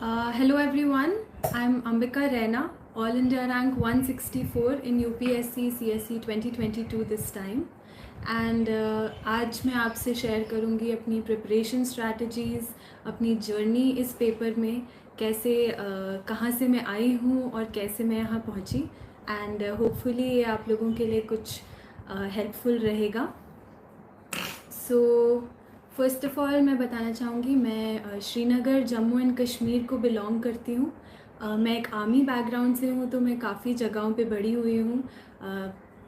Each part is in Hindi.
Hello everyone, I'm Ambika Raina, All India rank 164 in UPSC CSE 2022 this time. And आज मैं आपसे शेयर करूँगी अपनी प्रिपरेशन स्ट्रैटेजीज़, अपनी जर्नी इस पेपर में कैसे कहाँ से मैं आई हूँ और कैसे मैं यहाँ पहुँची। एंड होपफुली ये आप लोगों के लिए कुछ हेल्पफुल रहेगा। सो फर्स्ट ऑफ़ ऑल मैं बताना चाहूँगी, मैं श्रीनगर जम्मू एंड कश्मीर को बिलोंग करती हूँ। मैं एक आर्मी बैकग्राउंड से हूँ, तो मैं काफ़ी जगहों पे बड़ी हुई हूँ।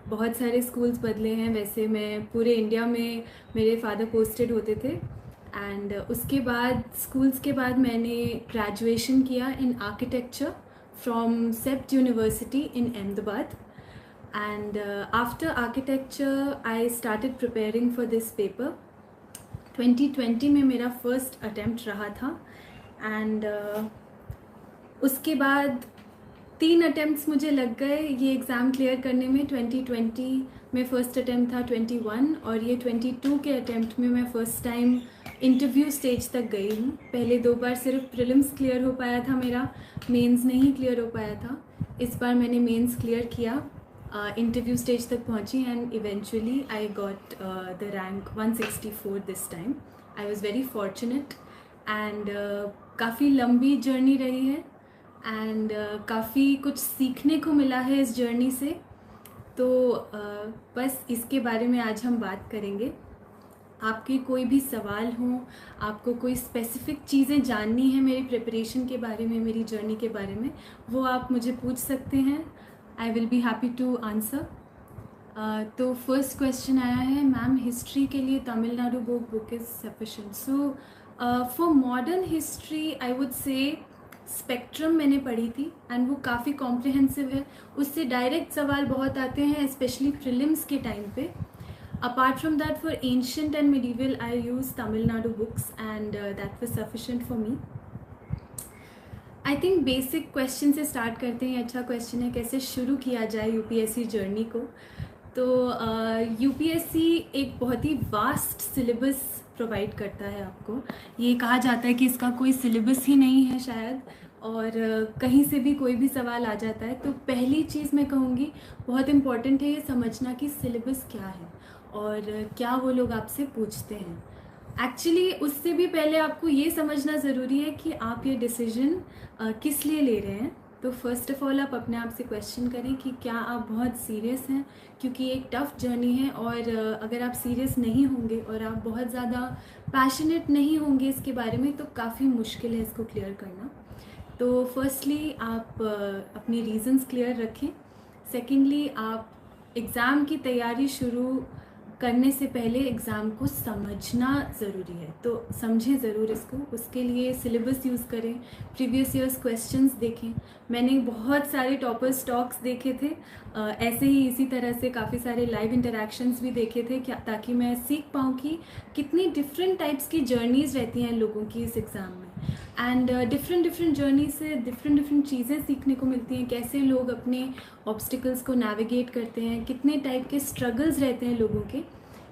बहुत सारे स्कूल्स बदले हैं। वैसे मैं पूरे इंडिया में, मेरे फादर पोस्टेड होते थे। एंड उसके बाद स्कूल्स के बाद मैंने ग्रेजुएशन किया in architecture from CEPT University in Ahmedabad. And after architecture I started preparing for this paper. 2020 में मेरा फर्स्ट अटेम्प्ट रहा था। एंड उसके बाद 3 अटेम्प्ट्स मुझे लग गए ये एग्ज़ाम क्लियर करने में। 2020 में फ़र्स्ट अटेम्प्ट था 21, और ये 22 के अटेम्प्ट में मैं फ़र्स्ट टाइम इंटरव्यू स्टेज तक गई हूँ। पहले 2 बार सिर्फ प्रीलिम्स क्लियर हो पाया था मेरा, मेंस नहीं क्लियर हो पाया था। इस बार मैंने मेंस क्लियर किया, इंटरव्यू स्टेज तक पहुंची, and eventually I got the rank 164 this time. I was very fortunate. And काफ़ी लंबी जर्नी रही है, एंड काफ़ी कुछ सीखने को मिला है इस जर्नी से। तो बस इसके बारे में आज हम बात करेंगे। आपके कोई भी सवाल हो, आपको कोई स्पेसिफिक चीज़ें जाननी है मेरी प्रिपरेशन के बारे में, मेरी जर्नी के बारे में, वो आप मुझे पूछ सकते हैं। I will be happy to answer. तो फर्स्ट क्वेश्चन आया है, मैम हिस्ट्री के लिए Tamil Nadu book is sufficient. So for modern history I would say spectrum मैंने पढ़ी थी, एंड वो काफ़ी कॉम्प्रिहेंसिव है। उससे डायरेक्ट सवाल बहुत आते हैं, स्पेशली प्रीलिम्स के टाइम पे। Apart from that, for ancient and medieval I use Tamil Nadu books, and that was sufficient for me. I think basic question से स्टार्ट करते हैं। अच्छा क्वेश्चन है, कैसे शुरू किया जाए यूपीएससी जर्नी को। तो यूपीएससी एक बहुत ही वास्ट सिलेबस प्रोवाइड करता है आपको। ये कहा जाता है कि इसका कोई सिलेबस ही नहीं है शायद, और कहीं से भी कोई भी सवाल आ जाता है। तो पहली चीज़ मैं कहूँगी, बहुत इम्पॉर्टेंट है ये समझना कि सिलेबस क्या है और क्या वो लोग आपसे पूछते हैं। एक्चुअली उससे भी पहले आपको ये समझना ज़रूरी है कि आप ये डिसीजन किस लिए ले रहे हैं। तो फर्स्ट ऑफ़ ऑल आप अपने आप से क्वेश्चन करें कि क्या आप बहुत सीरियस हैं, क्योंकि एक टफ़ जर्नी है। और अगर आप सीरियस नहीं होंगे और आप बहुत ज़्यादा पैशनेट नहीं होंगे इसके बारे में, तो काफ़ी मुश्किल है इसको क्लियर करना। तो फर्स्टली आप अपनी रीज़न्स क्लियर रखें। सेकेंडली, आप एग्ज़ाम की तैयारी शुरू करने से पहले एग्ज़ाम को समझना ज़रूरी है, तो समझें ज़रूर इसको। उसके लिए सिलेबस यूज़ करें, प्रीवियस ईयर्स क्वेश्चंस देखें। मैंने बहुत सारे टॉपर्स टॉक्स देखे थे, ऐसे ही इसी तरह से काफ़ी सारे लाइव इंटरेक्शंस भी देखे थे, क्या ताकि मैं सीख पाऊँ कि कितनी डिफरेंट टाइप्स की जर्नीज़ रहती हैं लोगों की इस एग्ज़ाम में। एंड डिफरेंट जर्नी से डिफरेंट चीज़ें सीखने को मिलती हैं, कैसे लोग अपने ऑब्स्टिकल्स को नेविगेट करते हैं, कितने टाइप के स्ट्रगल्स रहते हैं लोगों के।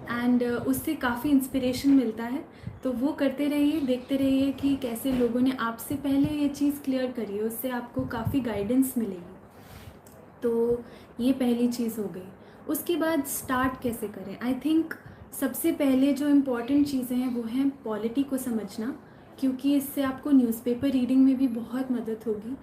एंड उससे काफ़ी इंस्पिरेशन मिलता है। तो वो करते रहिए, देखते रहिए कि कैसे लोगों ने आपसे पहले ये चीज़ क्लियर करी है, उससे आपको काफ़ी गाइडेंस मिलेगी। तो ये पहली चीज़ हो गई। उसके बाद स्टार्ट कैसे करें। आई थिंक सबसे पहले जो इम्पॉर्टेंट चीज़ें हैं वो हैं पॉलिटी को समझना, क्योंकि इससे आपको न्यूज़पेपर रीडिंग में भी बहुत मदद होगी।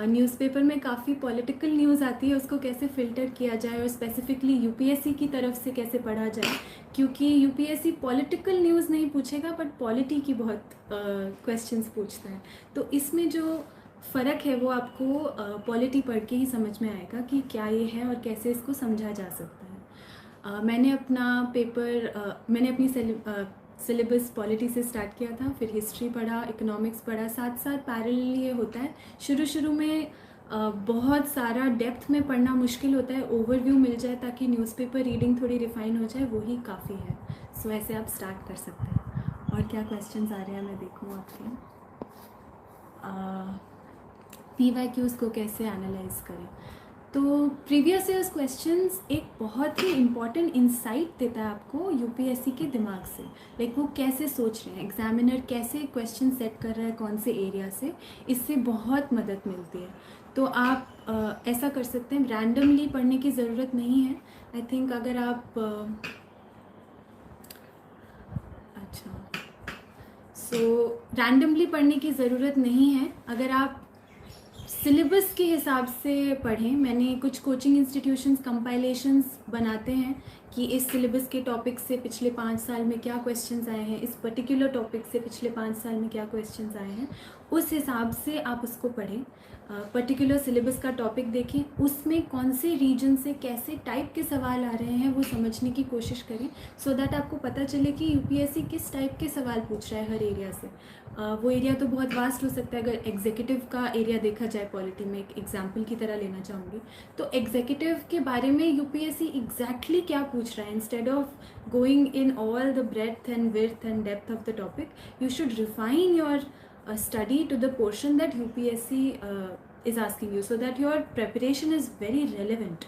न्यूज़पेपर में काफ़ी पॉलिटिकल न्यूज़ आती है, उसको कैसे फ़िल्टर किया जाए और स्पेसिफिकली यूपीएससी की तरफ से कैसे पढ़ा जाए, क्योंकि यूपीएससी पॉलिटिकल न्यूज़ नहीं पूछेगा बट पॉलिटी की बहुत क्वेश्चंस पूछता है। तो इसमें जो फ़र्क है वो आपको पॉलिटी पढ़ के ही समझ में आएगा कि क्या ये है और कैसे इसको समझा जा सकता है। मैंने अपनी सिलेबस पॉलिटी से स्टार्ट किया था, फिर हिस्ट्री पढ़ा, इकोनॉमिक्स पढ़ा, साथ साथ पैरेलली ये होता है। शुरू में बहुत सारा डेप्थ में पढ़ना मुश्किल होता है, ओवरव्यू मिल जाए ताकि न्यूज़पेपर रीडिंग थोड़ी रिफाइन हो जाए, वही काफ़ी है। सो ऐसे आप स्टार्ट कर सकते हैं। और क्या क्वेश्चंस आ रहे हैं मैं देखूँ आपके। पीवाईक्यूज़ को कैसे एनालाइज करें। तो प्रीवियस ईयर्स क्वेश्चंस एक बहुत ही इम्पॉर्टेंट इंसाइट देता है आपको यूपीएससी के दिमाग से, लाइक वो कैसे सोच रहे हैं, एग्जामिनर कैसे क्वेश्चन सेट कर रहा है कौन से एरिया से, इससे बहुत मदद मिलती है। तो आप ऐसा कर सकते हैं, रैंडमली पढ़ने की ज़रूरत नहीं है। आई थिंक अगर आप रैंडमली पढ़ने की ज़रूरत नहीं है। अगर आप सिलेबस के हिसाब से पढ़ें, मैंने कुछ कोचिंग इंस्टीट्यूशंस कंपाइलेशंस बनाते हैं कि इस सिलेबस के टॉपिक से पिछले 5 साल में क्या क्वेश्चंस आए हैं, इस पर्टिकुलर टॉपिक से पिछले 5 साल में क्या क्वेश्चंस आए हैं, उस हिसाब से आप उसको पढ़ें। पर्टिकुलर सिलेबस का टॉपिक देखें, उसमें कौन से रीजन से कैसे टाइप के सवाल आ रहे हैं वो समझने की कोशिश करें, सो दैट आपको पता चले कि यूपीएससी किस टाइप के सवाल पूछ रहा है हर एरिया से। वो एरिया तो बहुत वास्ट हो सकता है। अगर एग्जीक्यूटिव का एरिया देखा जाए पॉलिटी में, एक एग्जाम्पल की तरह लेना चाहूँगी, तो एग्जीक्यूटिव के बारे में यूपीएससी एग्जैक्टली क्या पूछ रहा है, instead of going in all the breadth and width and depth of the topic, you should refine your study to the portion that UPSC is asking you, so that your preparation is very relevant.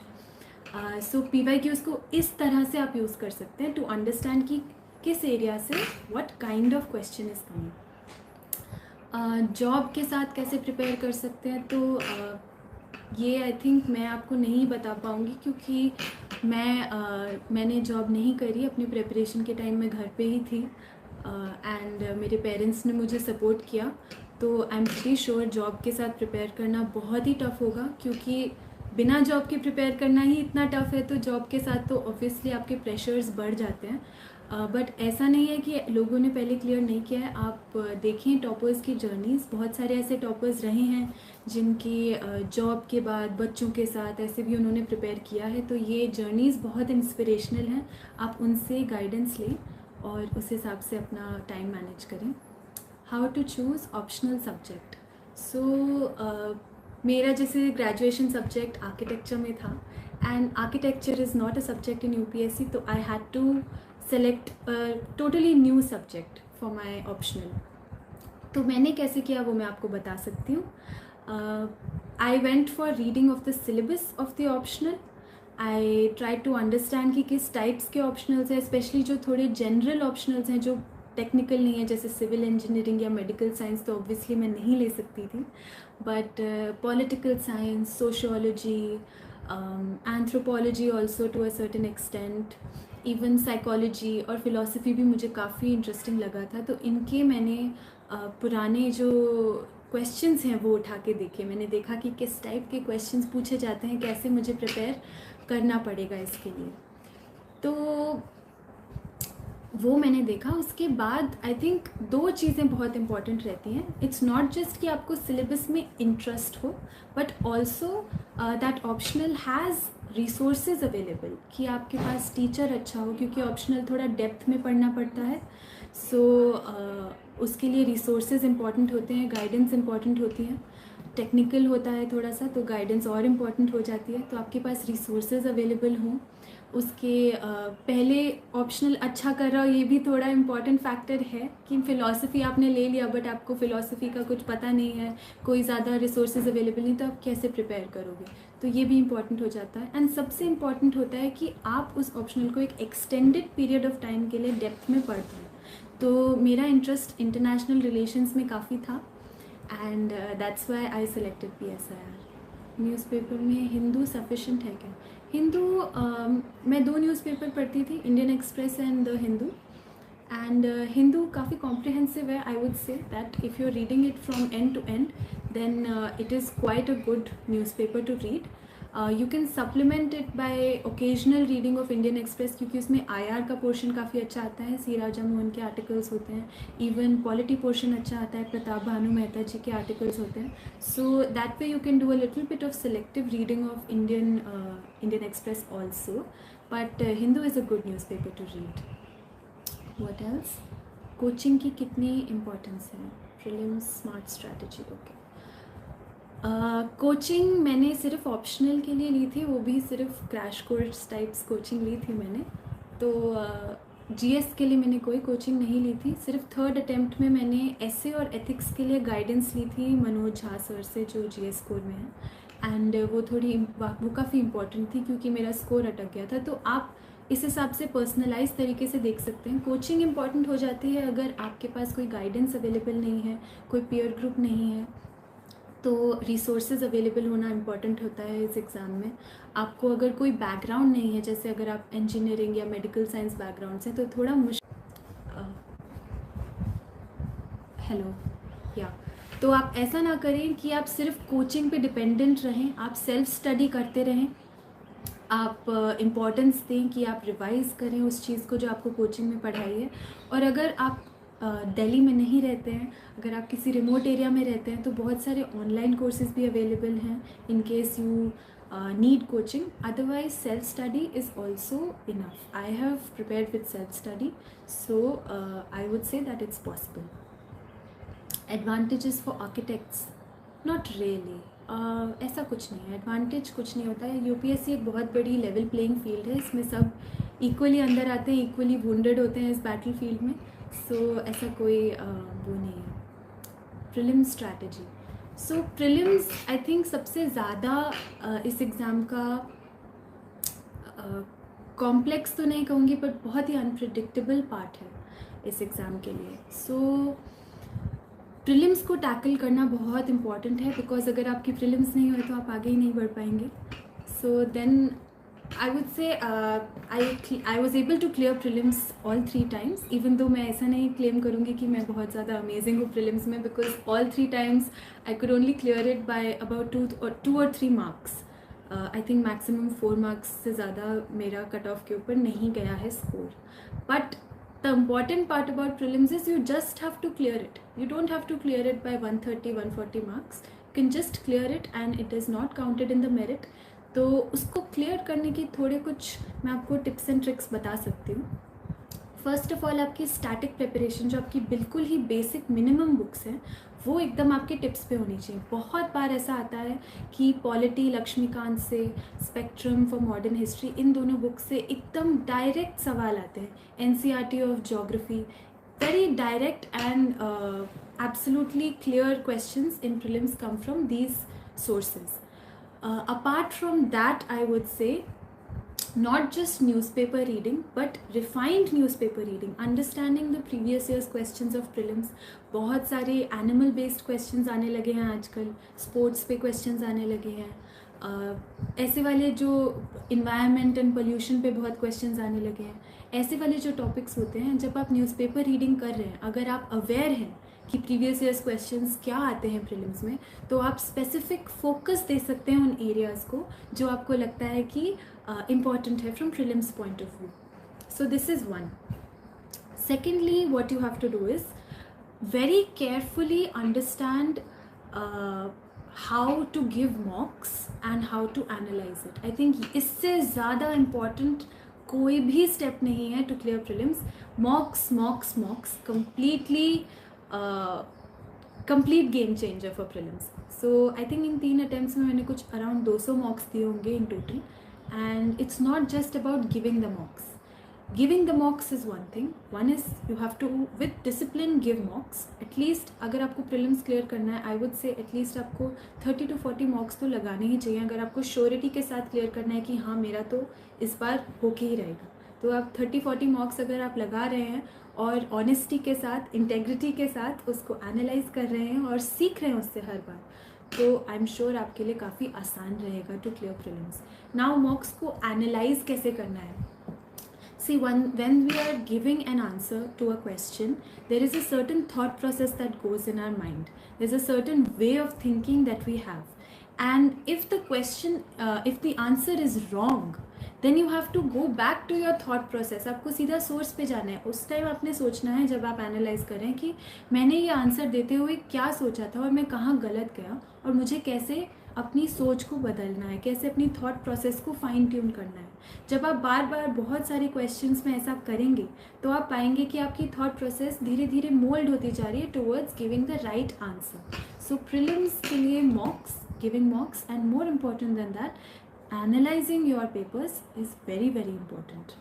So PYQs को इस तरह से आप यूज़ कर सकते हैं to understand कि किस एरिया से what kind of question is coming. Job के साथ कैसे प्रिपेयर कर सकते हैं, तो ये आई थिंक मैं आपको नहीं बता पाऊँगी, क्योंकि मैंने जॉब नहीं करी। अपनी प्रिपरेशन के टाइम में घर पे ही थी एंड मेरे पेरेंट्स ने मुझे सपोर्ट किया। तो I am pretty sure job के साथ प्रिपेयर करना बहुत ही टफ़ होगा, क्योंकि बिना जॉब के प्रिपेयर करना ही इतना टफ़ है, तो जॉब के साथ तो ऑब्वियसली आपके प्रेशर्स बढ़ जाते हैं। बट ऐसा नहीं है कि लोगों ने पहले क्लियर नहीं किया है। आप देखें टॉपर्स की जर्नीज़, बहुत सारे ऐसे टॉपर्स रहे हैं जिनकी जॉब के बाद बच्चों के साथ ऐसे भी उन्होंने प्रिपेयर किया है। तो ये जर्नीज़ बहुत इंस्पिरेशनल हैं, आप उनसे गाइडेंस लें और उस हिसाब से अपना टाइम मैनेज करें। How to choose optional subject. So मेरा जैसे ग्रेजुएशन सब्जेक्ट आर्किटेक्चर में था, and architecture is not a subject in UPSC, तो I had to select totally new subject for my optional. तो मैंने कैसे किया वो मैं आपको बता सकती हूँ। I went for reading of the syllabus of the optional. I try to understand कि किस टाइप्स के ऑप्शनल्स हैं, स्पेशली जो थोड़े जनरल ऑप्शनल्स हैं जो टेक्निकल नहीं है, जैसे सिविल इंजीनियरिंग या मेडिकल साइंस, तो ऑब्वियसली मैं नहीं ले सकती थी। But political science, sociology, anthropology also to a certain extent, even psychology और फिलॉसफी भी मुझे काफ़ी इंटरेस्टिंग लगा था। तो इनके मैंने पुराने जो क्वेश्चंस हैं वो उठा के देखे। मैंने देखा कि किस टाइप के क्वेश्चंस पूछे जाते हैं, कैसे मुझे प्रिपेयर करना पड़ेगा इसके लिए, तो वो मैंने देखा। उसके बाद आई थिंक 2 चीज़ें बहुत इंपॉर्टेंट रहती हैं। इट्स नॉट जस्ट कि आपको सिलेबस में इंटरेस्ट हो, but also that optional has resources available, कि आपके पास टीचर अच्छा हो, क्योंकि ऑप्शनल थोड़ा डेप्थ में पढ़ना पड़ता है। सो उसके लिए रिसोर्सेज इंपॉर्टेंट होते हैं, गाइडेंस इंपॉर्टेंट होती हैं। टेक्निकल होता है थोड़ा सा, तो गाइडेंस और इम्पॉर्टेंट हो जाती है। तो आपके पास रिसोर्सेज अवेलेबल हों। उसके पहले ऑप्शनल अच्छा कर रहा हो, ये भी थोड़ा इम्पॉर्टेंट फैक्टर है कि फ़िलॉसफ़ी आपने ले लिया बट आपको फ़िलॉसफ़ी का कुछ पता नहीं है, कोई ज़्यादा रिसोर्सेज अवेलेबल नहीं, तो आप कैसे प्रिपेयर करोगे, तो ये भी इम्पॉर्टेंट हो जाता है। एंड सबसे इम्पॉर्टेंट होता है कि आप उस ऑप्शनल को एक एक्सटेंडेड पीरियड ऑफ टाइम के लिए डेप्थ में पढ़ पाएँ। तो मेरा इंटरेस्ट इंटरनेशनल रिलेशंस में काफ़ी था, and that's why I selected PSIR। Newspaper में हिंदू सफिशेंट है क्या? हिंदू मैं 2 न्यूज़पेपर पढ़ती थी, Indian Express and the Hindu. And Hindu काफ़ी कॉम्प्रिहेंसिव है। I would say that if you are reading it from end to end, then it is quite a good newspaper to read. You can supplement it by occasional reading of Indian Express, क्योंकि उसमें IR का पोर्शन काफ़ी अच्छा आता है, C राजा मोहन के आर्टिकल्स होते हैं, इवन पॉलिटी पोर्शन अच्छा आता है, प्रताप भानु मेहता जी के आर्टिकल्स होते हैं। So that way you can do a little bit of selective reading of Indian express also, but Hindu is a good news paper two read. What else? Coaching की कितनी इम्पोर्टेंस है? Prelims, smart strategy, okay. Coaching मैंने सिर्फ ऑप्शनल के लिए ली थी, वो भी सिर्फ क्रैश कोर्स टाइप्स कोचिंग ली थी मैंने। तो GS के लिए मैंने कोई कोचिंग नहीं ली थी। सिर्फ 3rd अटेम्प्ट में मैंने ऐसे और एथिक्स के लिए गाइडेंस ली थी मनोज झा सर से, जो GS कोर में है। एंड वो काफ़ी इम्पोर्टेंट थी क्योंकि मेरा स्कोर अटक गया था। तो आप इस हिसाब से पर्सनलाइज तरीके से देख सकते हैं। कोचिंग इम्पॉर्टेंट हो जाती है अगर आपके पास कोई गाइडेंस अवेलेबल नहीं है, कोई पीयर ग्रुप नहीं है, तो रिसोर्सेज अवेलेबल होना इम्पॉर्टेंट होता है इस एग्ज़ाम में। आपको अगर कोई बैकग्राउंड नहीं है, जैसे अगर आप इंजीनियरिंग या मेडिकल साइंस बैकग्राउंड से, तो थोड़ा हेलो या तो आप ऐसा ना करें कि आप सिर्फ कोचिंग पे डिपेंडेंट रहें, आप सेल्फ स्टडी करते रहें। आप इम्पोर्टेंस दें कि आप रिवाइज़ करें उस चीज़ को जो आपको कोचिंग में पढ़ाई है। और अगर आप दिल्ली में नहीं रहते हैं, अगर आप किसी रिमोट एरिया में रहते हैं, तो बहुत सारे ऑनलाइन कोर्सेज भी अवेलेबल हैं in case you need coaching. Otherwise self study is also enough. I have prepared with self study, so I would say that it's possible. Advantages for architects, not really. ऐसा कुछ नहीं है, एडवांटेज कुछ नहीं होता है। यूपीएससी एक बहुत बड़ी लेवल प्लेइंग फील्ड है, इसमें सब इक्वली अंदर आते हैं, इक्वली वुंडेड होते हैं इस बैटल फील्ड में। सो ऐसा कोई वो नहीं है। Prelims strategy, so prelims I think सबसे ज़्यादा इस एग्ज़ाम का कॉम्प्लेक्स तो नहीं कहूँगी, बट बहुत ही अनप्रिडिक्टेबल पार्ट है इस एग्ज़ाम के लिए। सो प्रीलिम्स को टैकल करना बहुत इंपॉर्टेंट है, बिकॉज अगर आपकी प्रीलिम्स नहीं हुए तो आप आगे ही नहीं बढ़ पाएंगे। So then I would say I was able to clear prelims all 3 times, even though मैं ऐसा नहीं क्लेम करूँगी कि मैं बहुत ज़्यादा अमेजिंग हूँ प्रीलिम्स में, because all 3 times I could only clear it by about 2 or 3 marks। I think maximum 4 marks से ज़्यादा मेरा कट ऑफ के ऊपर नहीं गया है score. But the important part about prelims is you just have to clear it. You don't have to clear it by 130-140 marks. You can just clear it and it is not counted in the merit. तो उसको क्लियर करने की थोड़े कुछ मैं आपको टिप्स एंड ट्रिक्स बता सकती हूँ। फर्स्ट ऑफ ऑल, आपकी स्टैटिक प्रिपरेशन, जो आपकी बिल्कुल ही बेसिक मिनिमम बुक्स हैं, वो एकदम आपके टिप्स पे होनी चाहिए। बहुत बार ऐसा आता है कि पॉलिटी लक्ष्मीकांत से, स्पेक्ट्रम फॉर मॉडर्न हिस्ट्री, इन दोनों बुक से एकदम डायरेक्ट सवाल आते हैं। NCERT of geography, very direct and absolutely clear questions in prelims come from these sources. Apart from that, I would से not just newspaper reading but refined newspaper reading, understanding the previous year's questions of prelims। बहुत सारे animal based questions आने लगे हैं आजकल, sports पे questions आने लगे हैं, ऐसे वाले जो environment and pollution पे बहुत questions आने लगे हैं। ऐसे वाले जो topics होते हैं, जब आप newspaper reading कर रहे हैं, अगर आप aware हैं कि प्रीवियस ईयर्स क्वेश्चंस क्या आते हैं प्रीलिम्स में, तो आप स्पेसिफिक फोकस दे सकते हैं उन एरियाज़ को जो आपको लगता है कि इम्पॉर्टेंट है from prelims point of view. So this is one. Secondly, what you have to do is very carefully understand how to give mocks and how to analyse it. I think इससे ज़्यादा इम्पॉर्टेंट कोई भी स्टेप नहीं है to clear prelims. Mocks mocks mocks completely complete game changer for prelims. So I think in 3 attempts में मैंने कुछ अराउंड 200 मॉक्स दिए होंगे in total. And it's not just about giving the mocks. Giving the mocks is one thing, one is you have to with discipline give mocks. At least अगर आपको प्रीलिम्स क्लियर करना है, आई वुड से एटलीस्ट आपको 30 to 40 मॉक्स तो लगाने ही चाहिए। अगर आपको श्योरिटी के साथ क्लियर करना है कि हाँ मेरा तो इस बार होके ही रहेगा, तो आप 30-40 मॉक्स अगर आप लगा रहे हैं और ऑनेस्टी के साथ, इंटेग्रिटी के साथ उसको एनालाइज कर रहे हैं और सीख रहे हैं उससे हर बार, तो आई एम श्योर आपके लिए काफ़ी आसान रहेगा to clear prelims. Now mocks को एनालाइज कैसे करना है? See, when we are giving an answer to a question, there is a certain thought process that goes in our mind. There's a certain way of thinking that we have. And if the question, if the answer is wrong, then you have to go back to your thought process. आपको सीधा सोर्स पे जाना है। उस टाइम आपने सोचना है, जब आप एनालाइज करें कि मैंने ये आंसर देते हुए क्या सोचा था और मैं कहाँ गलत गया और मुझे कैसे अपनी सोच को बदलना है, कैसे अपनी थॉट प्रोसेस को फाइन ट्यून करना है। जब आप बार बार बहुत सारे क्वेश्चंस में ऐसा करेंगे तो आप पाएंगे कि आपकी थॉट प्रोसेस धीरे धीरे मोल्ड होती जा रही है towards giving the right answer. So prelims के लिए मॉक्स, giving मॉक्स, and more important than that, analysing your papers is very very important.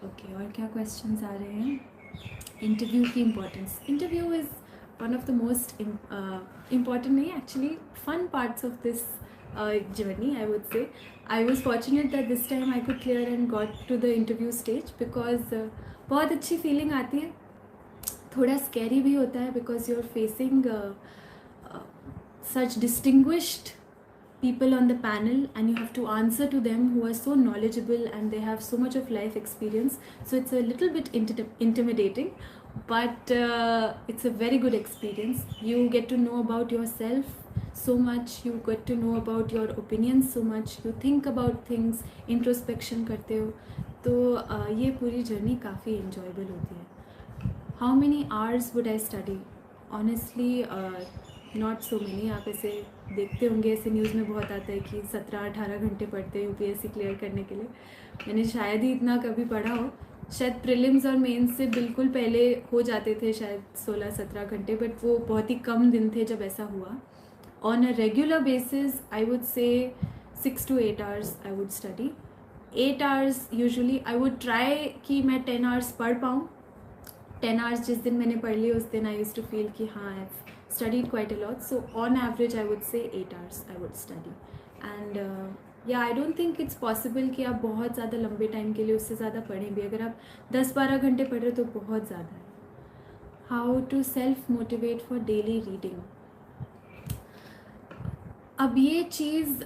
Okay, और क्या क्वेश्चंस आ रहे हैं? इंटरव्यू की importance. Interview is one of the most important नहीं actually fun parts of this journey, I would say. I was fortunate that this time I could clear and got to the interview stage because बहुत अच्छी feeling आती है, थोड़ा scary भी होता है because you're facing such distinguished people on the panel and you have to answer to them who are so knowledgeable and they have so much of life experience, so it's a little bit intimidating, but it's a very good experience. You get to know about yourself so much, you get to know about your opinions so much, you think about things, introspection करते हो, तो ये पूरी जर्नी काफ़ी enjoyable होती है. How many hours would I study? Honestly, not so many. आप ऐसे देखते होंगे, ऐसे न्यूज़ में बहुत आता है कि 17-18 घंटे पढ़ते हैं यूपीएससी क्लियर करने के लिए. मैंने शायद ही इतना कभी पढ़ा हो. शायद प्रीलिम्स और मेंस से बिल्कुल पहले हो जाते थे शायद 16-17 घंटे, बट वो बहुत ही कम दिन थे जब ऐसा हुआ. On a regular basis I would से 6 to 8 hours I would study. 8 hours usually I would try कि मैं 10 hours पढ़ पाऊँ. 10 hours जिस दिन मैंने पढ़ ली उस दिन आई यूज्ड टू फील कि हाँ, आई studied quite a lot. So on average I would say 8 hours I would study. And yeah, I don't think it's possible कि आप बहुत ज़्यादा लंबे टाइम के लिए उससे ज़्यादा पढ़ें भी. अगर आप 10-12 घंटे पढ़ रहे हो तो बहुत ज़्यादा है. How to self motivate for daily reading? अब ये चीज़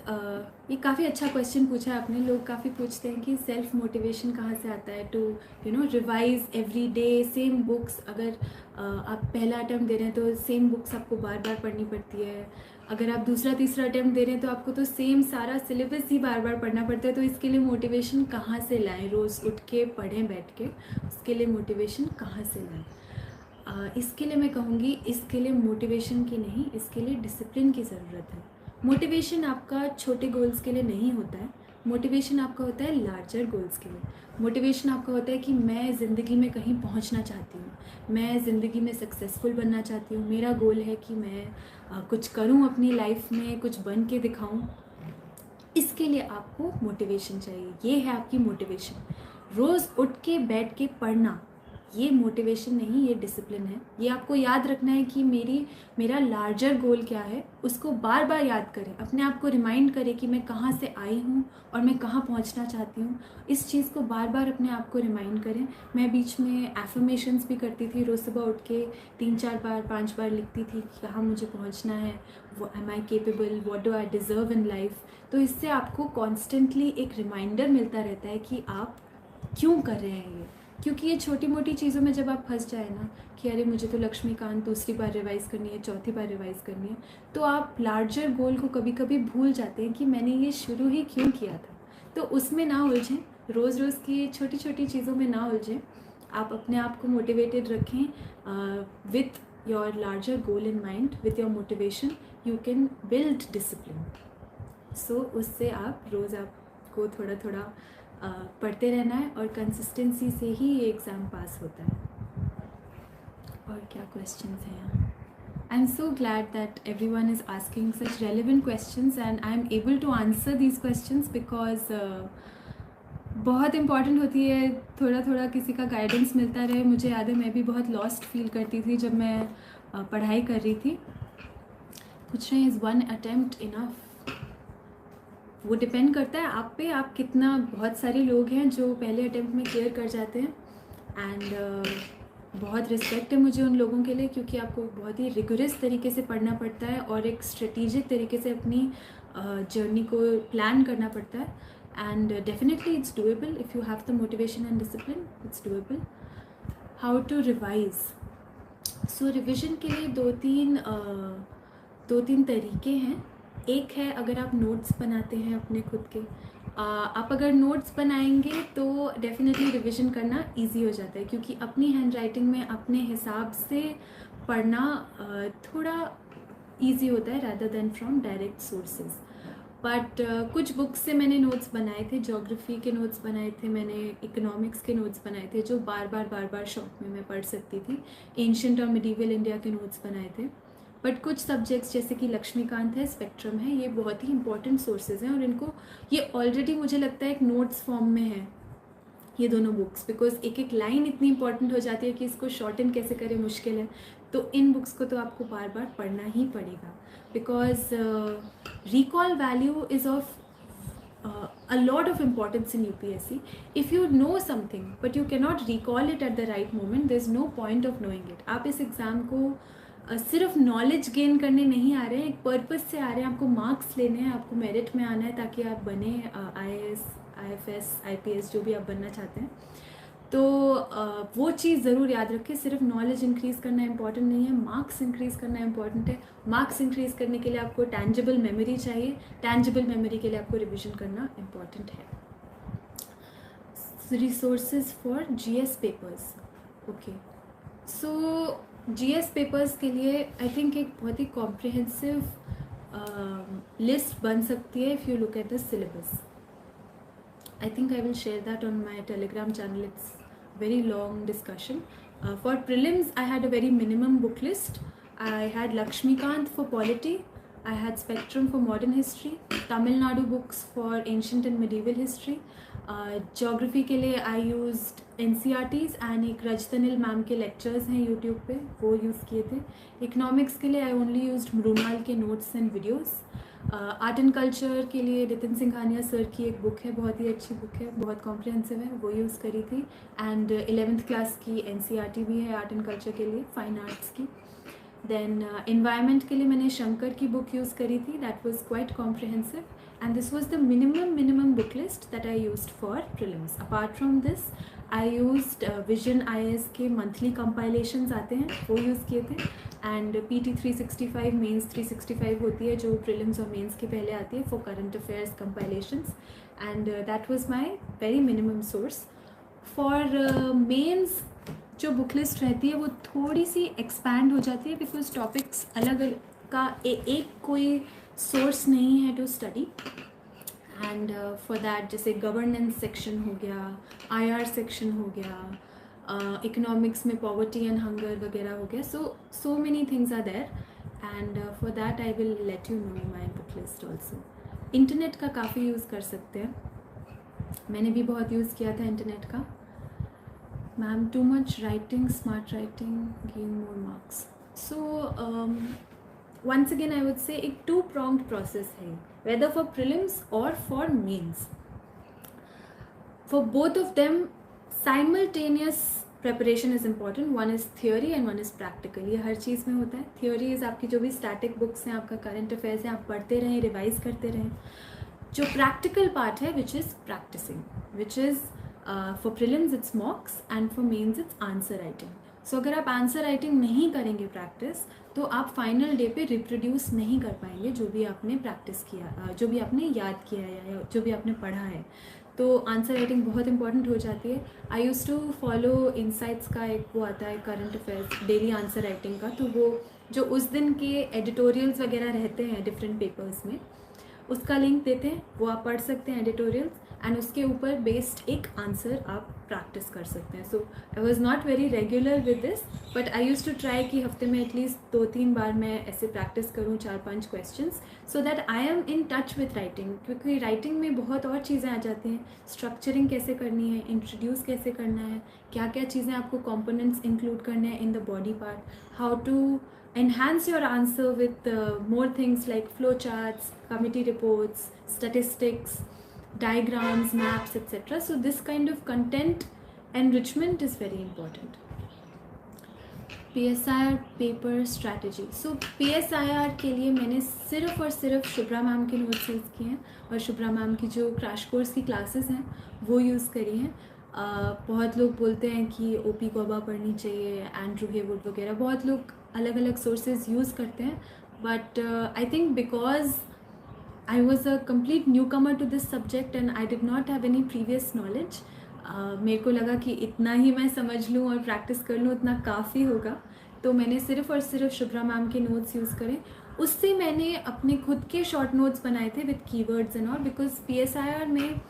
ये काफ़ी अच्छा क्वेश्चन पूछा है आपने. लोग काफ़ी पूछते हैं कि सेल्फ मोटिवेशन कहाँ से आता है to revise every day same books. अगर आप पहला अटैम्प्ट दे रहे हैं तो सेम बुक्स आपको बार बार पढ़नी पड़ती है. अगर आप दूसरा तीसरा अटैम्प्ट दे रहे हैं तो आपको तो सेम सारा सिलेबस ही बार बार पढ़ना पड़ता है. तो इसके लिए मोटिवेशन कहाँ से लाएं? रोज़ उठ के पढ़ें बैठ के, उसके लिए मोटिवेशन कहाँ से लाएं? इसके लिए मैं कहूँगी, इसके लिए मोटिवेशन की नहीं, इसके लिए डिसिप्लिन की ज़रूरत है. मोटिवेशन आपका छोटे गोल्स के लिए नहीं होता है. मोटिवेशन आपका होता है लार्जर गोल्स के लिए. मोटिवेशन आपका होता है कि मैं ज़िंदगी में कहीं पहुंचना चाहती हूँ, मैं ज़िंदगी में सक्सेसफुल बनना चाहती हूँ, मेरा गोल है कि मैं कुछ करूँ अपनी लाइफ में, कुछ बन के दिखाऊँ. इसके लिए आपको मोटिवेशन चाहिए. ये है आपकी मोटिवेशन. रोज़ उठ के बैठ के पढ़ना, ये मोटिवेशन नहीं, ये डिसिप्लिन है. ये आपको याद रखना है कि मेरा लार्जर गोल क्या है, उसको बार बार याद करें. अपने आप को रिमाइंड करें कि मैं कहाँ से आई हूँ और मैं कहाँ पहुँचना चाहती हूँ. इस चीज़ को बार बार अपने आप को रिमाइंड करें. मैं बीच में एफर्मेशंस भी करती थी. रोज़ सुबह उठ के 3-4 बार 5 बार लिखती थी कि कहाँ मुझे पहुँचना है, am I capable, what do I deserve in life. तो इससे आपको कॉन्स्टेंटली एक रिमाइंडर मिलता रहता है कि आप क्यों कर रहे हैं ये. क्योंकि ये छोटी मोटी चीज़ों में जब आप फंस जाए ना कि अरे मुझे तो लक्ष्मीकांत दूसरी बार रिवाइज़ करनी है, चौथी बार रिवाइज़ करनी है, तो आप लार्जर गोल को कभी कभी भूल जाते हैं कि मैंने ये शुरू ही क्यों किया था. तो उसमें ना उलझें, रोज़ रोज़ की छोटी छोटी चीज़ों में ना उलझें. आप अपने आप को मोटिवेटेड रखें with your larger goal in mind. With your motivation you can build discipline. So उससे आप रोज़ आपको थोड़ा थोड़ा पढ़ते रहना है और कंसिस्टेंसी से ही ये एग्ज़ाम पास होता है. और क्या क्वेश्चंस हैं यहाँ? I am so glad that everyone is asking such relevant questions and I am able to answer these questions because बहुत इंपॉर्टेंट होती है. थोड़ा थोड़ा किसी का गाइडेंस मिलता रहे. मुझे याद है मैं भी बहुत लॉस्ट फील करती थी जब मैं पढ़ाई कर रही थी. पूछ रहे हैं इज़ 1 attempt इनफ? वो डिपेंड करता है आप पे, आप कितना. बहुत सारे लोग हैं जो पहले अटेम्प्ट में क्लियर कर जाते हैं एंड बहुत रिस्पेक्ट है मुझे उन लोगों के लिए, क्योंकि आपको बहुत ही रिगोरस तरीके से पढ़ना पड़ता है और एक स्ट्रेटेजिक तरीके से अपनी जर्नी को प्लान करना पड़ता है. And definitely it's doable if you have the motivation and discipline. It's doable. How to revise? So revision के लिए दो तीन तरीके हैं. एक है अगर आप नोट्स बनाते हैं अपने खुद के. आप अगर नोट्स बनाएंगे तो डेफिनेटली रिवीजन करना इजी हो जाता है, क्योंकि अपनी हैंड राइटिंग में अपने हिसाब से पढ़ना थोड़ा इजी होता है rather than from direct sources. But कुछ बुक्स से मैंने नोट्स बनाए थे. ज्योग्राफी के नोट्स बनाए थे मैंने, इकोनॉमिक्स के नोट्स बनाए थे जो बार बार शौक में मैं पढ़ सकती थी. एंशिएंट और मिडीवल इंडिया के नोट्स बनाए थे. बट कुछ सब्जेक्ट्स जैसे कि लक्ष्मीकांत है, स्पेक्ट्रम है, ये बहुत ही इंपॉर्टेंट सोर्सेज हैं और इनको ये ऑलरेडी मुझे लगता है एक नोट्स फॉर्म में है. ये दोनों बुक्स, बिकॉज एक एक लाइन इतनी इंपॉर्टेंट हो जाती है कि इसको शॉर्टन कैसे करें मुश्किल है। तो इन बुक्स को तो आपको बार बार पढ़ना ही पड़ेगा, because recall value is of a lot of importance in UPSC. If you know something but you cannot recall it at the right moment, there's no point of knowing it. आप इस एग्ज़ाम को सिर्फ नॉलेज गेन करने नहीं आ रहे हैं, एक पर्पस से आ रहे हैं, आपको मार्क्स लेने हैं, आपको मेरिट में आना है ताकि आप बने IAS, IFS, IPS जो भी आप बनना चाहते हैं। तो वो चीज़ ज़रूर याद रखें, सिर्फ नॉलेज इंक्रीज़ करना इंपॉर्टेंट नहीं है, मार्क्स इंक्रीज़ करना इंपॉर्टेंट है। मार्क्स इंक्रीज़ करने के लिए आपको टैंजिबल मेमोरी चाहिए, टैंजिबल मेमोरी के लिए आपको रिविजन करना इंपॉर्टेंट है। Resources for GS papers, okay. So GS papers के लिए आई थिंक एक बहुत ही कॉम्प्रिहेंसिव लिस्ट बन सकती है if you look at the syllabus. I think I will share that on my Telegram channel. It's very long discussion. For prelims, I had a very minimum book list. I had Lakshmikant for polity. I had Spectrum for modern history. Tamil Nadu books for ancient and medieval history. Geography के लिए I used NCRTs and एक रजतनिल मैम के lectures हैं YouTube पे, वो यूज़ किए थे। Economics के लिए I only used मृणाल के notes and videos. Art and culture के लिए नितिन सिंघानिया सर की एक बुक है, बहुत ही अच्छी बुक है, बहुत कॉम्प्रिहेंसिव है, वो यूज़ करी थी। एंड 11th क्लास की NCRT भी है आर्ट एंड कल्चर के लिए, फाइन आर्ट्स की। देन इन्वायरमेंट के लिए मैंने शंकर की बुक यूज़ करी थी, that was quite comprehensive, and this was the minimum book list that I used for prelims. Apart from this I used vision IAS के मंथली कंपाइलेशंस आते हैं, वो यूज़ किए थे। एंड PT 365 मेंस 365 होती है जो प्रीलिम्स और मेंस के पहले आती है for current affairs compilations, and that was my very minimum source. For mains जो बुक लिस्ट रहती है वो थोड़ी सी एक्सपैंड हो जाती है, बिकॉज टॉपिक्स अलग अलग का एक कोई सोर्स नहीं है to study. And for that जैसे गवर्नेंस सेक्शन हो गया, IR सेक्शन हो गया, इकोनॉमिक्स में पॉवर्टी एंड हंगर वगैरह हो गया, so many things are there, and for that I will let you know my book list also. Internet का काफ़ी यूज़ कर सकते हैं, मैंने भी बहुत यूज़ किया था इंटरनेट का। Ma'am too much writing, smart writing gain more marks. So once again I would say एक two pronged process है, whether for prelims or for mains. For both of them simultaneous preparation is important. One is theory and one is practical. ये हर चीज़ में होता है। theory is आपकी जो भी static books हैं, आपका current affairs हैं, आप पढ़ते रहें, revise करते रहें। जो practical part है which is practicing, which is for prelims it's mocks and for mains it's answer writing. सो अगर आप आंसर राइटिंग नहीं करेंगे प्रैक्टिस, तो आप फाइनल डे पे रिप्रोड्यूस नहीं कर पाएंगे जो भी आपने प्रैक्टिस किया, जो भी आपने याद किया है या जो भी आपने पढ़ा है। तो आंसर राइटिंग बहुत इंपॉर्टेंट हो जाती है। आई यूज़ टू फॉलो इनसाइट्स का एक वो आता है current affairs daily answer writing का, तो वो जो उस दिन के एडिटोरियल्स वगैरह रहते हैं डिफरेंट पेपर्स में, उसका लिंक देते हैं, वो आप पढ़ सकते हैं एडिटोरियल्स, एंड उसके ऊपर बेस्ड एक आंसर आप प्रैक्टिस कर सकते हैं। So I was not very regular with this, but I use to try कि हफ्ते में एटलीस्ट 2-3 बार मैं ऐसे प्रैक्टिस करूँ 4-5 questions, so that I am in touch with writing. क्योंकि राइटिंग में बहुत और चीज़ें आ जाती हैं, स्ट्रक्चरिंग कैसे करनी है, इंट्रोड्यूस कैसे करना है, क्या क्या चीज़ें आपको कॉम्पोनेंट्स इंक्लूड करने हैं in the body part, how to enhance your answer with more things like flowcharts, committee reports, statistics, diagrams, maps, etc. So this kind of content enrichment is very important. PSIR paper strategy. So PSIR के लिए मैंने सिर्फ और सिर्फ शुभ्रा मैम के नोट्स यूज़ किए हैं, और शुभ्रा मैम की जो क्रैश कोर्स की क्लासेस हैं वो यूज़ करी हैं। बहुत लोग बोलते हैं कि OP गौबा पढ़नी चाहिए, एंड्रू हेवुड वगैरह, बहुत लोग अलग अलग सोर्सेज यूज़ करते हैं, but I think because I was a complete newcomer to this subject and I did not have any previous knowledge, मेरे को लगा कि इतना ही मैं समझ लूँ और प्रैक्टिस कर लूँ उतना काफ़ी होगा, तो मैंने सिर्फ और सिर्फ शुभ्रा मैम के नोट्स यूज़ करें। उससे मैंने अपने खुद के शॉर्ट नोट्स बनाए थे with keywords and all, because PSIR में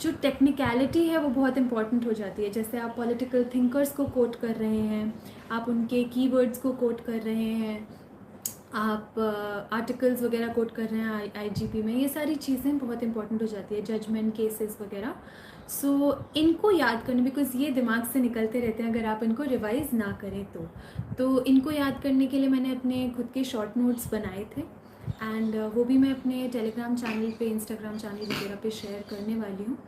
जो टेक्निकलिटी है वो बहुत इंपॉर्टेंट हो जाती है। जैसे आप पॉलिटिकल थिंकर्स को कोट कर रहे हैं, आप उनके कीवर्ड्स को कोट कर रहे हैं, आप आर्टिकल्स वगैरह कोट कर रहे हैं IGP में, ये सारी चीज़ें बहुत इंपॉर्टेंट हो जाती है, जजमेंट केसेस वगैरह। सो इनको याद करने, बिकॉज ये दिमाग से निकलते रहते हैं अगर आप इनको रिवाइज ना करें तो इनको याद करने के लिए मैंने अपने खुद के शॉर्ट नोट्स बनाए थे, एंड वो भी मैं अपने टेलीग्राम चैनल पे, इंस्टाग्राम चैनल वगैरह पे शेयर करने वाली हूँ.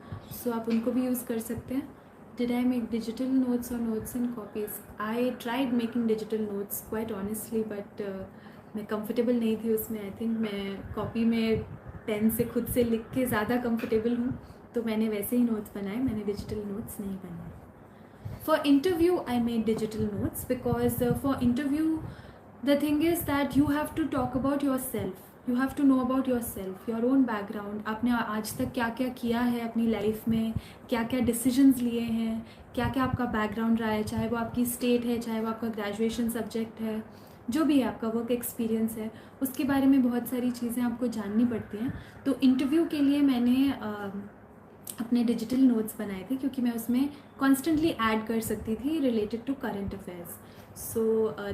सो आप उनको भी यूज़ कर सकते हैं. Did I make digital notes or notes in copies? I tried making digital notes quite honestly, but मैं comfortable नहीं थी उसमें. I think मैं कॉपी में पेन से खुद से लिख के ज़्यादा comfortable हूँ, तो मैंने वैसे ही नोट्स बनाए, मैंने डिजिटल नोट्स नहीं बनाए. For interview I made digital notes because for interview the thing is that you have to talk about yourself. You have to know about yourself, your own background. आपने आज तक क्या क्या किया है अपनी लाइफ में, क्या क्या डिसीजंस लिए हैं, क्या क्या आपका बैकग्राउंड रहा है, चाहे वो आपकी स्टेट है, चाहे वो आपका ग्रेजुएशन सब्जेक्ट है, जो भी है आपका वर्क एक्सपीरियंस है, उसके बारे में बहुत सारी चीज़ें आपको जाननी पड़ती हैं. तो इंटरव्यू के लिए मैंने अपने डिजिटल नोट्स बनाए थे, क्योंकि मैं उसमें कॉन्स्टेंटली ऐड कर सकती थी related to current affairs. So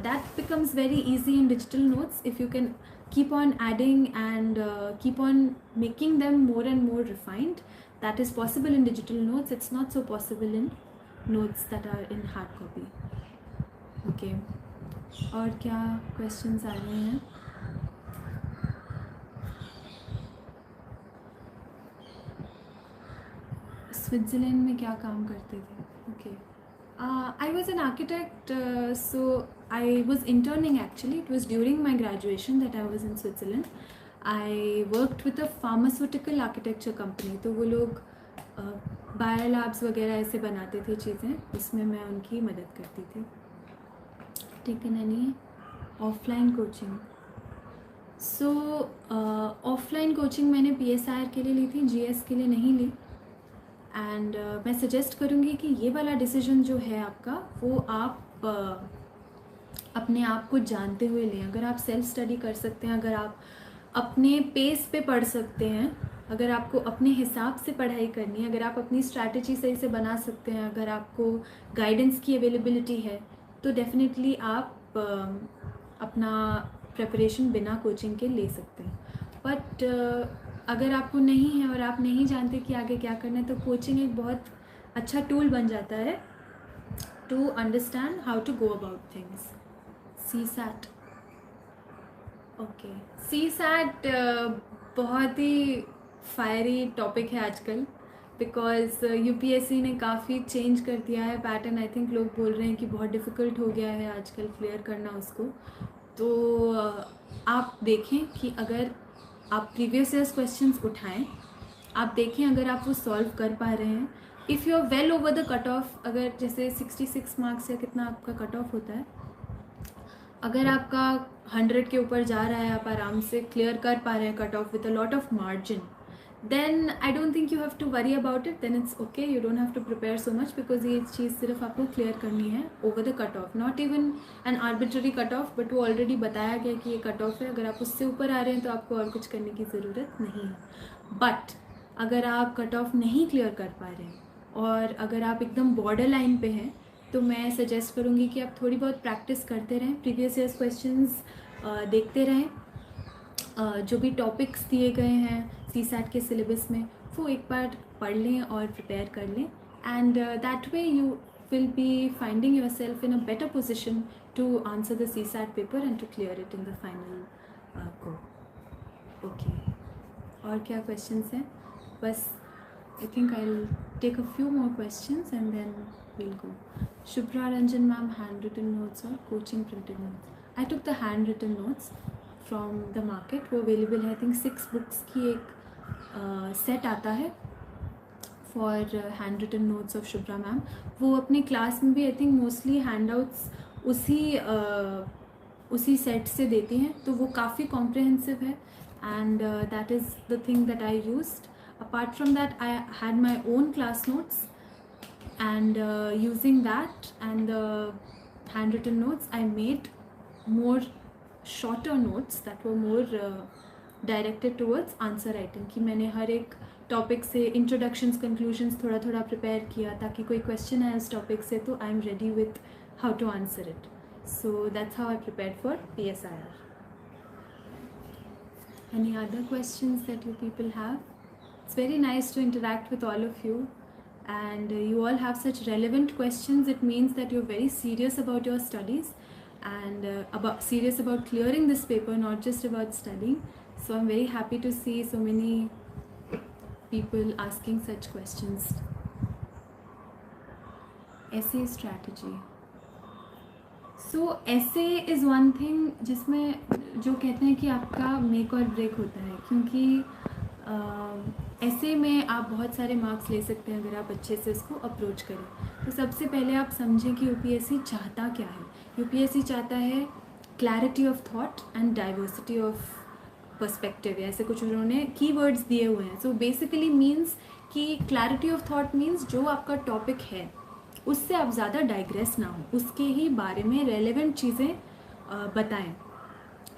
that becomes very easy in digital notes if you can keep on adding and keep on making them more and more refined. That is possible in digital notes. It's not so possible in notes that are in hard copy. Okay. और क्या questions आ रहे हैं? स्विट्ज़रलैंड में क्या काम करते थे? Okay. I was an architect, so I was interning actually. It was during my graduation that I was in Switzerland. I worked with a pharmaceutical architecture company. तो वो लोग बायोलैब्स वगैरह ऐसे बनाते थे चीज़ें, उसमें मैं उनकी मदद करती थी. Taken any offline coaching? सो ऑफलाइन कोचिंग मैंने PSIR के लिए ली थी, GS के लिए नहीं ली. एंड मैं सजेस्ट करूँगी कि ये वाला डिसीजन जो है आपका, वो आप अपने आप को जानते हुए लें. अगर आप सेल्फ स्टडी कर सकते हैं, अगर आप अपने पेस पे पढ़ सकते हैं, अगर आपको अपने हिसाब से पढ़ाई करनी है, अगर आप अपनी स्ट्रैटेजी सही से बना सकते हैं, अगर आपको गाइडेंस की अवेलेबिलिटी है, तो डेफिनेटली आप अपना प्रिपरेशन बिना कोचिंग के ले सकते हैं. बट अगर आपको नहीं है और आप नहीं जानते कि आगे क्या करना है, तो कोचिंग एक बहुत अच्छा टूल बन जाता है to understand how to go about things. CSAT. Okay, CSAT बहुत ही फायरी टॉपिक है आजकल, बिकॉज UPSC ने काफ़ी चेंज कर दिया है पैटर्न. आई थिंक लोग बोल रहे हैं कि बहुत डिफ़िकल्ट हो गया है आजकल क्लियर करना उसको. तो आप देखें कि अगर आप प्रीवियस ईयर्स क्वेश्चंस उठाएं, आप देखें अगर आप वो सॉल्व कर पा रहे हैं. If you are well over the cut off, अगर जैसे 66 मार्क्स या कितना आपका कट ऑफ होता है, अगर आपका 100 के ऊपर जा रहा है, आप आराम से क्लियर कर पा रहे हैं cut off with a lot of margin, then I don't think you have to worry about it. Then it's okay, you don't have to prepare so much, because ये चीज़ सिर्फ आपको क्लियर करनी है over the cut off, not even an arbitrary cut off, but वो ऑलरेडी बताया गया कि ये कट ऑफ है. अगर आप उससे ऊपर आ रहे हैं तो आपको और कुछ करने की ज़रूरत नहीं है. बट अगर आप कट ऑफ नहीं क्लियर कर पा रहे हैं और अगर आप एकदम बॉर्डर लाइन पे हैं, तो मैं सजेस्ट करूँगी कि आप थोड़ी बहुत प्रैक्टिस करते रहें, प्रीवियस ईयर्स क्वेश्चंस देखते रहें, जो भी टॉपिक्स दिए गए हैं CSAT के सिलेबस में, वो एक बार पढ़ लें और प्रिपेयर कर लें. And that way you will be finding your self in a better position to answer the CSAT paper and to clear it in the final को. ओके, और क्या क्वेश्चंस हैं? बस I think I will take a few more questions and then we'll go. Shubhra Ranjan ma'am, handwritten notes or coaching printed notes? I took the handwritten notes from the market. वो अवेलेबल है. आई थिंक 6 बुक्स की एक सेट आता है for hand written notes of Shubhra ma'am. वो अपनी क्लास में भी I think mostly hand outs उसी सेट से देती हैं, तो वो काफ़ी कॉम्प्रिहेंसिव है. And that is the thing that I used. Apart from that I had my own class notes, and using that and the handwritten notes, I made more shorter notes that were more directed towards answer writing. कि मैंने हर एक टॉपिक से इंट्रोडक्शंस, कंक्लूजन्स थोड़ा थोड़ा प्रिपेयर किया, ताकि कोई क्वेश्चन है उस टॉपिक से तो I am ready with how to answer it. So that's how I prepared for PSIR. Any other questions that you people have? It's very nice to interact with all of you. and you all have such relevant questions. It means that you're very serious about your studies and serious about clearing this paper, not just about studying. So I'm very happy to see so many people asking such questions. Essay strategy. So essay is one thing जिसमें जो कहते हैं कि आपका मेक और ब्रेक होता है, क्योंकि ऐसे में आप बहुत सारे मार्क्स ले सकते हैं अगर आप अच्छे से उसको अप्रोच करें. तो सबसे पहले आप समझें कि यूपीएससी चाहता क्या है. यूपीएससी चाहता है clarity of thought and diversity of perspective. ऐसे कुछ उन्होंने कीवर्ड्स दिए हुए हैं. सो बेसिकली मीन्स कि क्लैरिटी ऑफ थॉट मीन्स जो आपका टॉपिक है उससे आप ज़्यादा डाइग्रेस ना हो, उसके ही बारे में रेलेवेंट चीज़ें बताएं,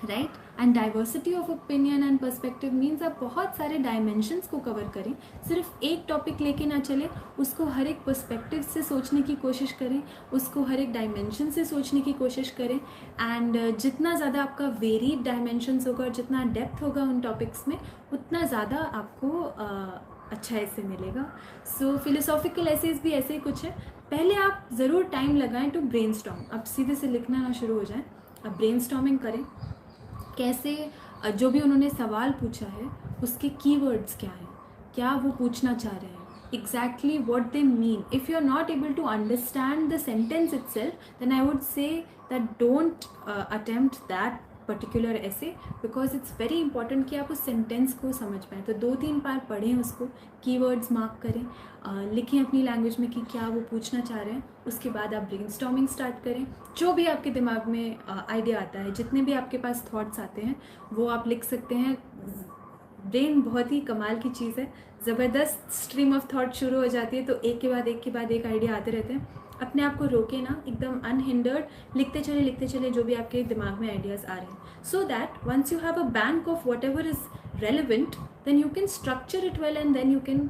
right. And diversity of opinion and perspective means आप बहुत सारे डायमेंशंस को कवर करें. सिर्फ एक टॉपिक लेके ना चले, उसको हर एक पर्सपेक्टिव से सोचने की कोशिश करें, उसको हर एक डायमेंशन से सोचने की कोशिश करें. एंड जितना ज़्यादा आपका वेरीड डायमेंशंस होगा और जितना डेप्थ होगा उन टॉपिक्स में, उतना ज़्यादा आपको अच्छा ऐसे मिलेगा. सो फिलोसॉफिकल एसेज भी ऐसे ही कुछ है. पहले आप ज़रूर टाइम लगाएं टू ब्रेनस्टॉर्म. आप सीधे से लिखना ना शुरू हो जाएं, आप ब्रेनस्टॉर्मिंग करें. कैसे जो भी उन्होंने सवाल पूछा है उसके कीवर्ड्स क्या हैं, क्या वो पूछना चाह रहे हैं, exactly what they mean. If you are not able to understand the sentence itself, then I would say that don't attempt that particular essay, because it's very important कि आप उस सेंटेंस को समझ पाएँ. तो 2-3 बार पढ़ें उसको, कीवर्ड्स मार्क करें, लिखें अपनी लैंग्वेज में कि क्या वो पूछना चाह रहे हैं. उसके बाद आप ब्रेनस्टॉर्मिंग स्टार्ट करें. जो भी आपके दिमाग में आइडिया आता है, जितने भी आपके पास थॉट्स आते हैं, वो आप लिख सकते हैं. ब्रेन बहुत ही कमाल की चीज़ है. ज़बरदस्त स्ट्रीम ऑफ थॉट शुरू हो जाती है, तो एक के बाद एक आइडिया आते रहते हैं. अपने आप को रोके ना, एकदम अनहिंडर्ड लिखते चले जो भी आपके दिमाग में आइडियाज़ आ रहे हैं. So that once you have a bank of whatever is relevant, then you can structure it well and then you can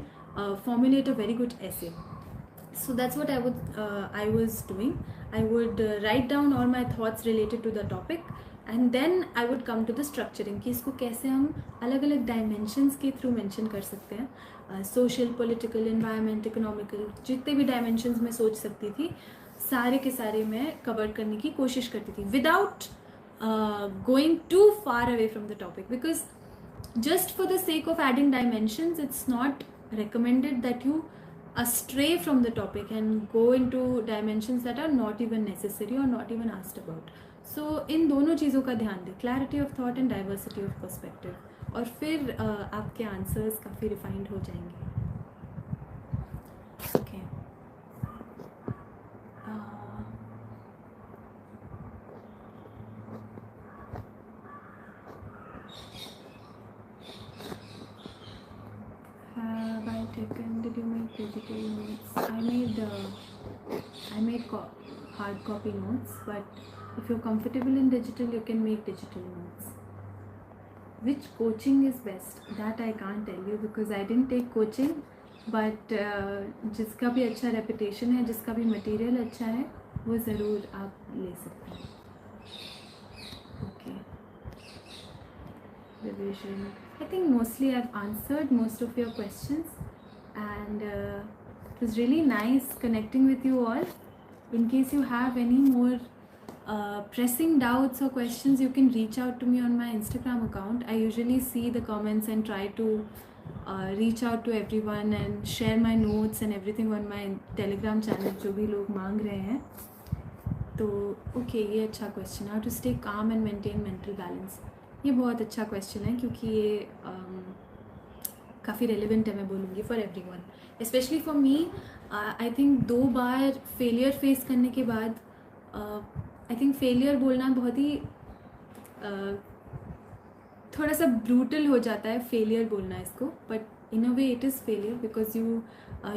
formulate a very good essay. So that's what I was doing. I would write down all my thoughts related to the topic and then I would come to the structuring कि इसको कैसे हम अलग अलग dimensions के through mention कर सकते हैं. Social, political, environment, economical, जितने भी dimensions मैं सोच सकती थी, सारे के सारे मैं cover करने की कोशिश करती थी without going too far away from the topic, because just for the sake of adding dimensions, it's not recommended that you astray from the topic and go into dimensions that are not even necessary or not even asked about. So इन दोनों चीज़ों का ध्यान दें, clarity of thought and diversity of perspective, और फिर आपके आंसर्स काफ़ी रिफाइंड हो जाएंगे. Okay. Have I taken? Did you make digital notes? I made hard copy notes, but if you're comfortable in digital, you can make digital notes. Which coaching is best? That I can't tell you because I didn't take coaching. But जिसका भी अच्छा reputation है, जिसका भी material अच्छा है, वो ज़रूर आप ले सकते हैं. Okay. Revision. I think mostly I've answered most of your questions, and it was really nice connecting with you all. In case you have any more pressing doubts or questions, you can reach out to me on my Instagram account. I usually see the comments and try to reach out to everyone and share my notes and everything on my Telegram channel, जो भी लोग मांग रहे हैं. तो okay, ये अच्छा question. How to stay calm and maintain mental balance. ये बहुत अच्छा क्वेश्चन है क्योंकि ये काफ़ी रेलिवेंट है, मैं बोलूँगी, for everyone, specially for me. I think 2 bar failure face करने के बाद आई थिंक फेलियर बोलना बहुत ही थोड़ा सा ब्रूटल हो जाता है, फेलियर बोलना इसको, but in a way it is failure because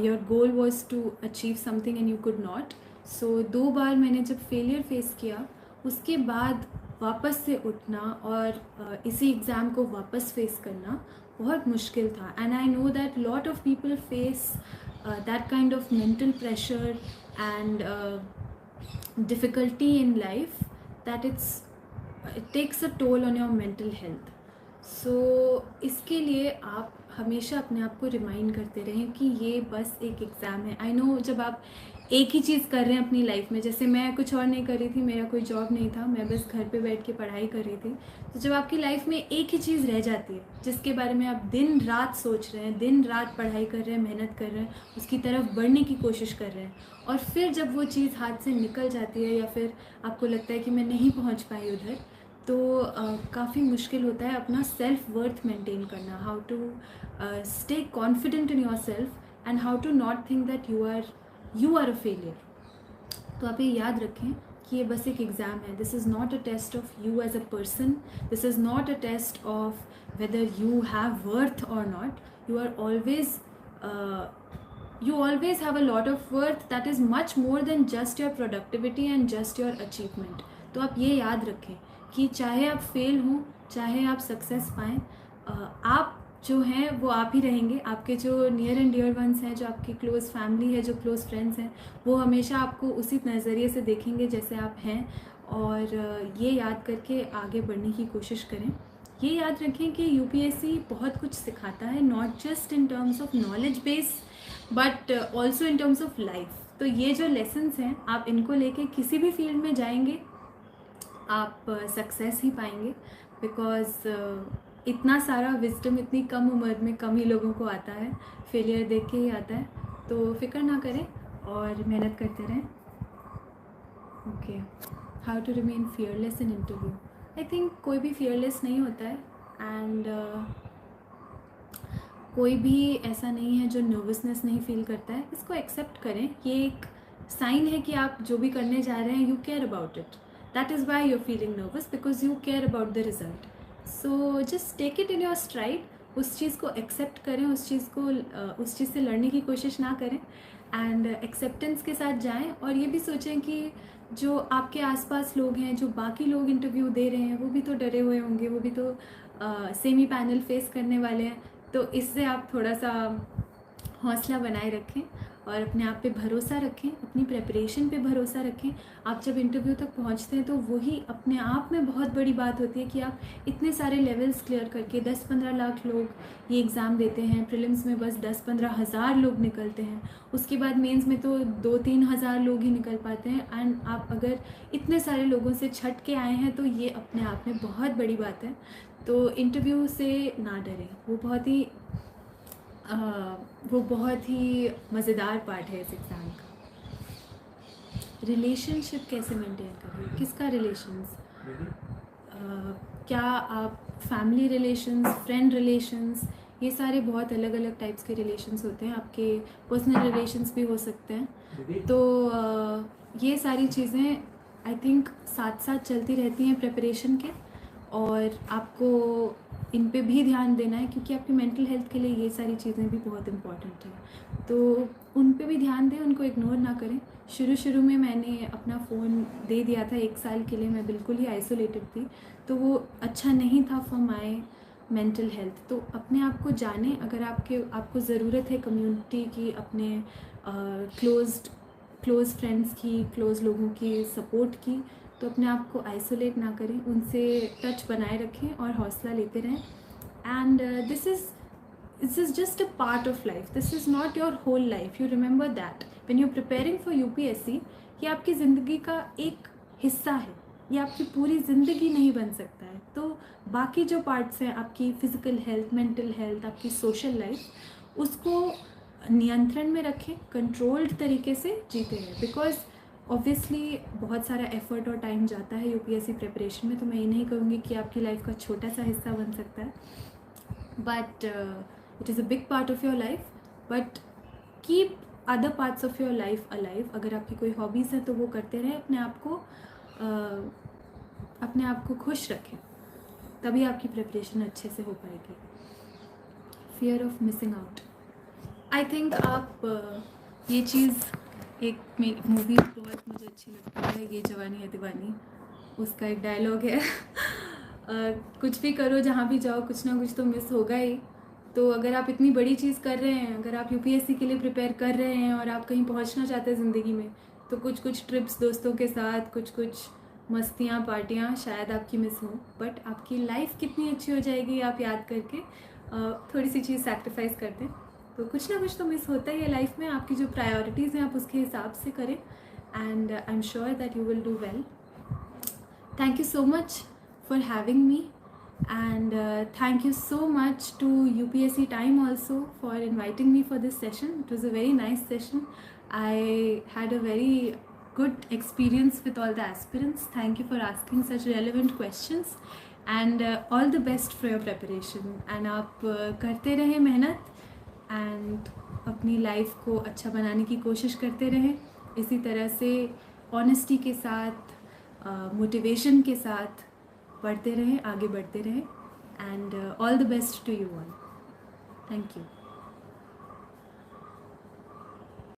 your goal was to achieve something and you could not. So 2 बार मैंने जब फेलियर फेस किया, उसके बाद वापस से उठना और इसी एग्ज़ाम को वापस फेस करना बहुत मुश्किल था. And I know that lot of people face that kind of mental pressure and difficulty in life, that it takes a toll on your mental health. So इसके लिए आप हमेशा अपने आप को रिमाइंड करते रहें कि ये बस एक एग्ज़ाम है। आई नो जब आप एक ही चीज़ कर रहे हैं अपनी लाइफ में, जैसे मैं कुछ और नहीं कर रही थी, मेरा कोई जॉब नहीं था, मैं बस घर पे बैठ के पढ़ाई कर रही थी। तो जब आपकी लाइफ में एक ही चीज़ रह जाती है जिसके बारे में आप दिन रात सोच रहे हैं, दिन रात पढ़ाई कर रहे हैं, मेहनत कर रहे हैं, उसकी तरफ बढ़ने की कोशिश कर रहे हैं, और फिर जब वो चीज़ हाथ से निकल जाती है या फिर आपको लगता है कि मैं नहीं पहुँच पाई उधर, तो काफ़ी मुश्किल होता है अपना सेल्फ वर्थ मेंटेन करना, how to stay confident in your self and how to not think that you are a failure. तो आप ये याद रखें कि ये बस एक एग्ज़ाम है। This is not a test of you as a person, this is not a test of whether you have worth or not. You always have a lot of worth that is much more than just your productivity and just your achievement. तो आप ये याद रखें कि चाहे आप फेल हों, चाहे आप सक्सेस पाएँ, आप जो हैं वो आप ही रहेंगे। आपके जो नियर एंड डियर वंस हैं, जो आपकी क्लोज़ फैमिली है, जो क्लोज़ फ्रेंड्स हैं, वो हमेशा आपको उसी नज़रिए से देखेंगे जैसे आप हैं। और ये याद करके आगे बढ़ने की कोशिश करें। ये याद रखें कि यूपीएससी बहुत कुछ सिखाता है, not just in terms of knowledge base but also in terms of life. तो ये जो लेसन्स हैं, आप इनको लेके किसी भी फील्ड में जाएंगे, आप सक्सेस ही पाएंगे। बिकॉज इतना सारा विजडम इतनी कम उम्र में कम ही लोगों को आता है, फेलियर देख के ही आता है। तो फिक्र ना करें और मेहनत करते रहें। Okay, how to remain fearless in interview. I think कोई भी फियरलेस नहीं होता है, एंड कोई भी ऐसा नहीं है जो नर्वसनेस नहीं फील करता है। इसको एक्सेप्ट करें, ये एक साइन है कि आप जो भी करने जा रहे हैं, you care about it. That is why you are feeling nervous, because you care about the result. So just take it in your stride. उस चीज़ को एक्सेप्ट करें, उस चीज़ से लड़ने की कोशिश ना करें, एंड एक्सेप्टेंस के साथ जाएं। और ये भी सोचें कि जो आपके आसपास लोग हैं, जो बाकी लोग इंटरव्यू दे रहे हैं, वो भी तो डरे हुए होंगे, वो भी तो सेमी पैनल फेस करने वाले हैं। तो इससे आप थोड़ा सा हौसला बनाए रखें और अपने आप पे भरोसा रखें, अपनी प्रेपरेशन पे भरोसा रखें। आप जब इंटरव्यू तक पहुंचते हैं तो वही अपने आप में बहुत बड़ी बात होती है कि आप इतने सारे लेवल्स क्लियर करके 10-15 लाख लोग ये एग्ज़ाम देते हैं, प्रीलिम्स में बस 10-15 हज़ार लोग निकलते हैं, उसके बाद मेंस में तो 2-3 हज़ार लोग ही निकल पाते हैं। एंड आप अगर इतने सारे लोगों से छट के आए हैं तो ये अपने आप में बहुत बड़ी बात है। तो इंटरव्यू से ना डरें, वो बहुत ही मज़ेदार पार्ट है इस एग्ज़ाम का। रिलेशनशिप कैसे मेंटेन करें, किसका रिलेशंस, क्या आप फैमिली रिलेशंस, फ्रेंड रिलेशंस, ये सारे बहुत अलग अलग टाइप्स के रिलेशंस होते हैं। आपके पर्सनल रिलेशंस भी हो सकते हैं। तो ये सारी चीज़ें आई थिंक साथ साथ चलती रहती हैं प्रिपरेशन के, और आपको इन पे भी ध्यान देना है क्योंकि आपकी मेंटल हेल्थ के लिए ये सारी चीज़ें भी बहुत इम्पॉर्टेंट हैं। तो उन पे भी ध्यान दें, उनको इग्नोर ना करें। शुरू में मैंने अपना फ़ोन दे दिया था 1 साल के लिए, मैं बिल्कुल ही आइसोलेटेड थी, तो वो अच्छा नहीं था फॉर माई मेंटल हेल्थ। तो अपने आप को जानें। अगर आपको ज़रूरत है कम्युनिटी की, अपने क्लोज़ फ्रेंड्स की, क्लोज़ लोगों की सपोर्ट की, तो अपने आप को आइसोलेट ना करें, उनसे टच बनाए रखें और हौसला लेते रहें। And this is just a part of life, this is not your whole life. You remember that when you preparing for UPSC, ये आपकी ज़िंदगी का एक हिस्सा है, ये आपकी पूरी ज़िंदगी नहीं बन सकता है। तो बाकी जो पार्ट्स हैं, आपकी फ़िज़िकल हेल्थ, मेंटल हेल्थ, आपकी सोशल लाइफ, उसको नियंत्रण में रखें, कंट्रोल्ड तरीके से जीते हैं। बिकॉज ऑब्वियसली बहुत सारा एफर्ट और टाइम जाता है यूपीएससी प्रिपरेशन में, तो मैं ये नहीं कहूँगी कि आपकी लाइफ का छोटा सा हिस्सा बन सकता है, but it is a big part of your life. But keep other parts of your life alive. अगर आपकी कोई हॉबीज़ हैं तो वो करते रहें, अपने आप को खुश रखें, तभी आपकी प्रिपरेशन अच्छे से हो पाएगी। Fear of missing out, I think आप ये चीज़, एक मूवी बहुत मुझे अच्छी लगती है, ये जवानी है दीवानी, उसका एक डायलॉग है कुछ भी करो, जहाँ भी जाओ, कुछ ना कुछ तो मिस होगा ही। तो अगर आप इतनी बड़ी चीज़ कर रहे हैं, अगर आप यूपीएससी के लिए प्रिपेयर कर रहे हैं और आप कहीं पहुँचना चाहते हैं ज़िंदगी में, तो कुछ ट्रिप्स दोस्तों के साथ, कुछ मस्तियाँ, पार्टियाँ शायद आपकी मिस हों, बट आपकी लाइफ कितनी अच्छी हो जाएगी आप याद करके थोड़ी सी चीज़ सैक्रिफाइस कर दें, तो कुछ ना कुछ तो मिस होता ही है लाइफ में। आपकी जो प्रायोरिटीज़ हैं आप उसके हिसाब से करें, and I am sure that you will do well. Thank you so much for having me, and thank you so much to UPSC Time also for inviting me for this session. It was a very nice session. I had a very good experience with all the aspirants. Thank you for asking such relevant questions, and all the best for your preparation. And आप करते रहें मेहनत, and अपनी लाइफ को अच्छा बनाने की कोशिश करते रहें इसी तरह से, ऑनेस्टी के साथ, मोटिवेशन के साथ बढ़ते रहें, आगे बढ़ते रहें. And all the best to you all. Thank you.